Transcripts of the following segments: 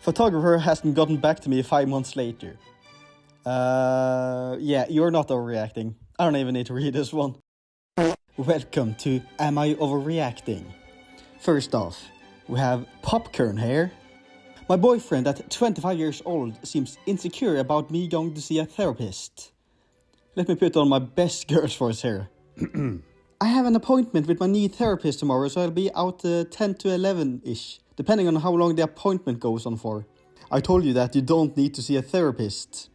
Photographer hasn't gotten back to me 5 months later. Yeah, you're not overreacting. I don't even need to read this one. Welcome to Am I Overreacting? First off, we have Popcorn here. My boyfriend at 25 years old seems insecure about me going to see a therapist. Let me put on my best girl's voice here. I have an appointment with my knee therapist tomorrow, so I'll be out 10 to 11-ish, depending on how long the appointment goes on for. I told you that you don't need to see a therapist.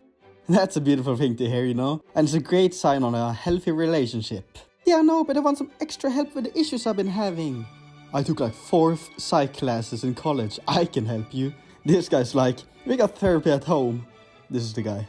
That's a beautiful thing to hear, you know? And it's a great sign on a healthy relationship. Yeah, no, but I want some extra help with the issues I've been having. I took like 4 psych classes in college. I can help you. This guy's like, we got therapy at home. This is the guy.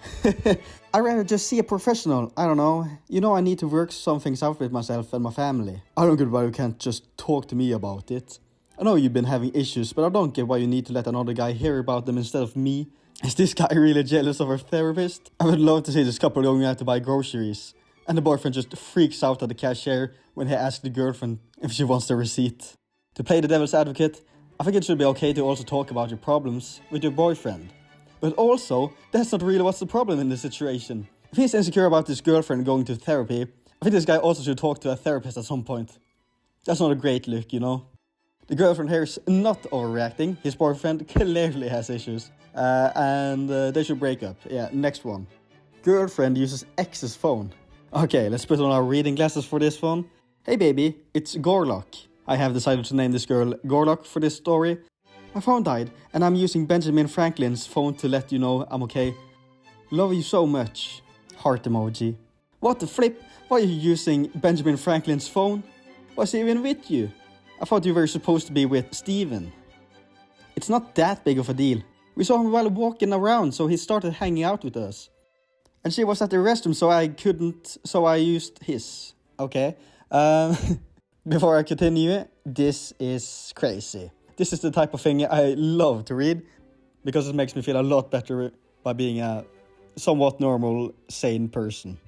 I'd rather just see a professional. I don't know. You know, I need to work some things out with myself and my family. I don't get why you can't just talk to me about it. I know you've been having issues, but I don't get why you need to let another guy hear about them instead of me. Is this guy really jealous of her therapist? I would love to see this couple going out to buy groceries. And the boyfriend just freaks out at the cashier when he asks the girlfriend if she wants the receipt. To play the devil's advocate, I think it should be okay to also talk about your problems with your boyfriend. But also, that's not really what's the problem in this situation. If he's insecure about his girlfriend going to therapy, I think this guy also should talk to a therapist at some point. That's not a great look, you know? The girlfriend here is not overreacting. His boyfriend clearly has issues. And they should break up. Yeah, next one. Girlfriend uses ex's phone. Okay, let's put on our reading glasses for this one. Hey baby, it's Gorlock. I have decided to name this girl Gorlock for this story. My phone died, and I'm using Benjamin Franklin's phone to let you know I'm okay. Love you so much. Heart emoji. What the flip? Why are you using Benjamin Franklin's phone? Was he even with you? I thought you were supposed to be with Steven. It's not that big of a deal. We saw him while walking around, so he started hanging out with us. And she was at the restroom, so I used his. Okay. Before I continue, this is crazy. This is the type of thing I love to read, because it makes me feel a lot better by being a somewhat normal, sane person.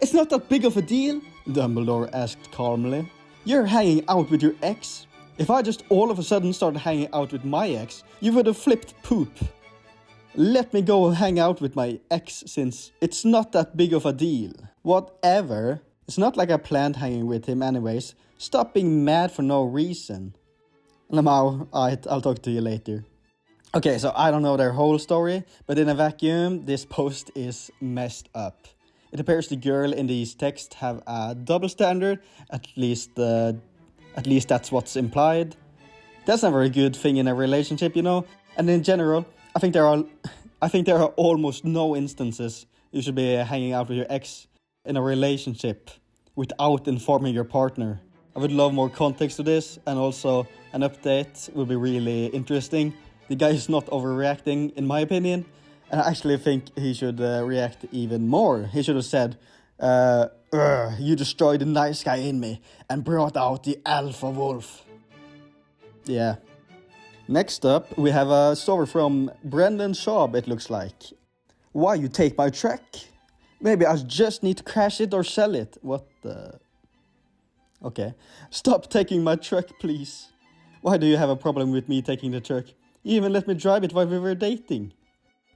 It's not that big of a deal, Dumbledore asked calmly. You're hanging out with your ex? If I just all of a sudden started hanging out with my ex, you would have flipped poop. Let me go hang out with my ex since it's not that big of a deal. Whatever. It's not like I planned hanging with him anyways. Stop being mad for no reason. Lamau, I'll talk to you later. Okay, so I don't know their whole story, but in a vacuum, this post is messed up. It appears the girl in these texts have a double standard, at least that's what's implied. That's never a good thing in a relationship, you know? And in general, I think there are almost no instances you should be hanging out with your ex in a relationship without informing your partner. I would love more context to this, and also an update would be really interesting. The guy is not overreacting, in my opinion, and I actually think he should react even more. He should have said, you destroyed the nice guy in me and brought out the alpha wolf. Yeah. Next up, we have a story from Brendan Schaub, it looks like. Why you take my truck? Maybe I just need to crash it or sell it. What the... Okay. Stop taking my truck, please. Why do you have a problem with me taking the truck? You even let me drive it while we were dating.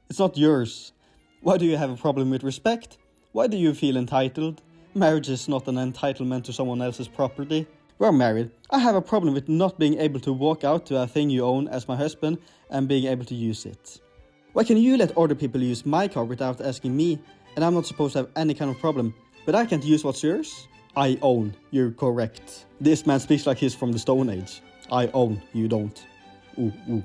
It's not yours. Why do you have a problem with respect? Why do you feel entitled? Marriage is not an entitlement to someone else's property. We're married. I have a problem with not being able to walk out to a thing you own as my husband and being able to use it. Why can you let other people use my car without asking me? And I'm not supposed to have any kind of problem. But I can't use what's yours? I own. You're correct. This man speaks like he's from the Stone Age. I own. You don't. Ooh, ooh.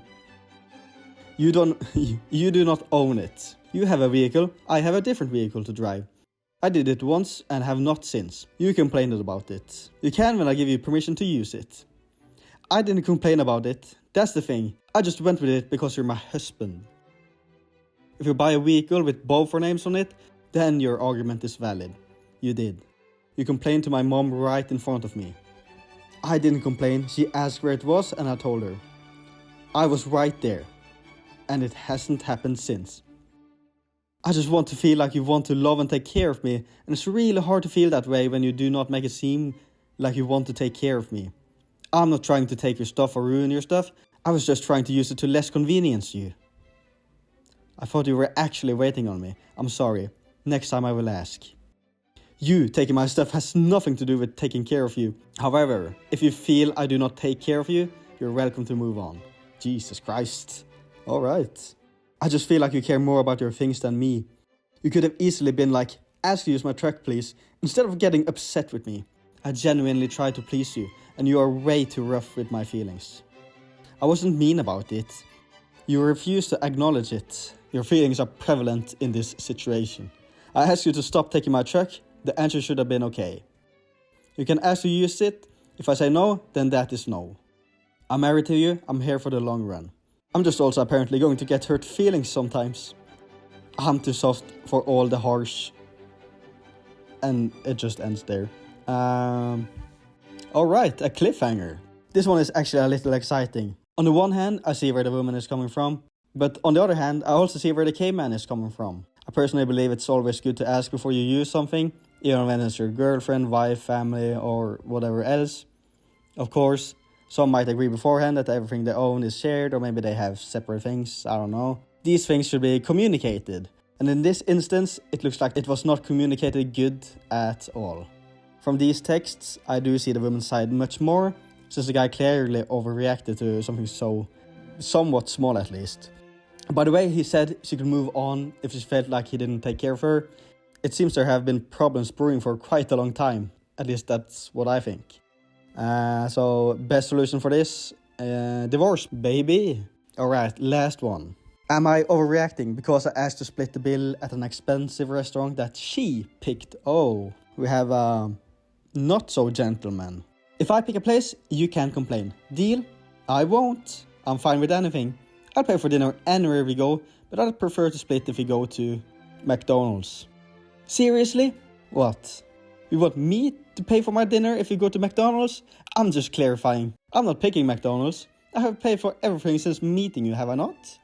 You do not own it. You have a vehicle. I have a different vehicle to drive. I did it once and have not since. You complained about it. You can when I give you permission to use it. I didn't complain about it. That's the thing. I just went with it because you're my husband. If you buy a vehicle with both our names on it, then your argument is valid. You did. You complained to my mom right in front of me. I didn't complain. She asked where it was and I told her. I was right there. And it hasn't happened since. I just want to feel like you want to love and take care of me, and it's really hard to feel that way when you do not make it seem like you want to take care of me. I'm not trying to take your stuff or ruin your stuff. I was just trying to use it to less convenience you. I thought you were actually waiting on me. I'm sorry. Next time I will ask. You taking my stuff has nothing to do with taking care of you. However, if you feel I do not take care of you, you're welcome to move on. Jesus Christ. Alright. I just feel like you care more about your things than me. You could have easily been like, ask to use my truck please, instead of getting upset with me. I genuinely tried to please you, and you are way too rough with my feelings. I wasn't mean about it. You refuse to acknowledge it. Your feelings are prevalent in this situation. I asked you to stop taking my truck. The answer should have been okay. You can ask to use it. If I say no, then that is no. I'm married to you. I'm here for the long run. I'm just also apparently going to get hurt feelings sometimes. I'm too soft for all the harsh. And it just ends there. Alright, a cliffhanger. This one is actually a little exciting. On the one hand, I see where the woman is coming from. But on the other hand, I also see where the caveman is coming from. I personally believe it's always good to ask before you use something, even when it's your girlfriend, wife, family, or whatever else. Of course, some might agree beforehand that everything they own is shared, or maybe they have separate things, I don't know. These things should be communicated. And in this instance, it looks like it was not communicated good at all. From these texts, I do see the woman's side much more, since the guy clearly overreacted to something so somewhat small at least. By the way, he said she could move on if she felt like he didn't take care of her. It seems there have been problems brewing for quite a long time. At least that's what I think. So, best solution for this? Divorce, baby. Alright, last one. Am I overreacting because I asked to split the bill at an expensive restaurant that she picked? Oh, we have a not so gentleman. If I pick a place, you can't complain. Deal? I won't. I'm fine with anything. I'll pay for dinner anywhere we go, but I'd prefer to split if we go to McDonald's. Seriously? What? You want me to pay for my dinner if we go to McDonald's? I'm just clarifying. I'm not picking McDonald's. I have paid for everything since meeting you, have I not?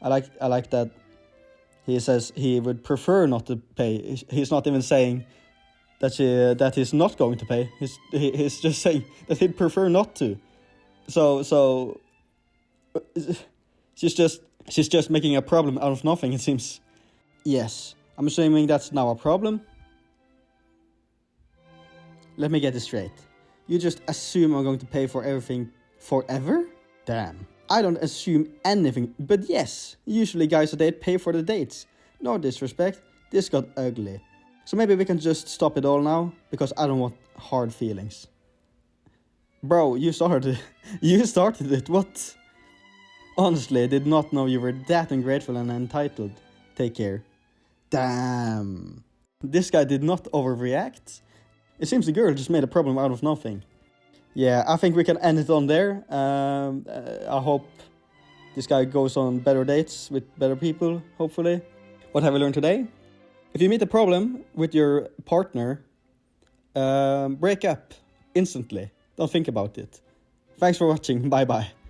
I like that he says he would prefer not to pay. He's not even saying that he's not going to pay. He's just saying that he'd prefer not to. So she's just making a problem out of nothing, it seems. Yes, I'm assuming that's now a problem. Let me get this straight. You just assume I'm going to pay for everything forever? Damn. I don't assume anything, but yes, usually guys a date pay for the dates. No disrespect, this got ugly. So maybe we can just stop it all now, because I don't want hard feelings. Bro, you started it, what? Honestly, I did not know you were that ungrateful and entitled. Take care. Damn. This guy did not overreact. It seems the girl just made a problem out of nothing. Yeah, I think we can end it on there. I hope this guy goes on better dates with better people, hopefully. What have we learned today? If you meet a problem with your partner, break up instantly. Don't think about it. Thanks for watching. Bye bye.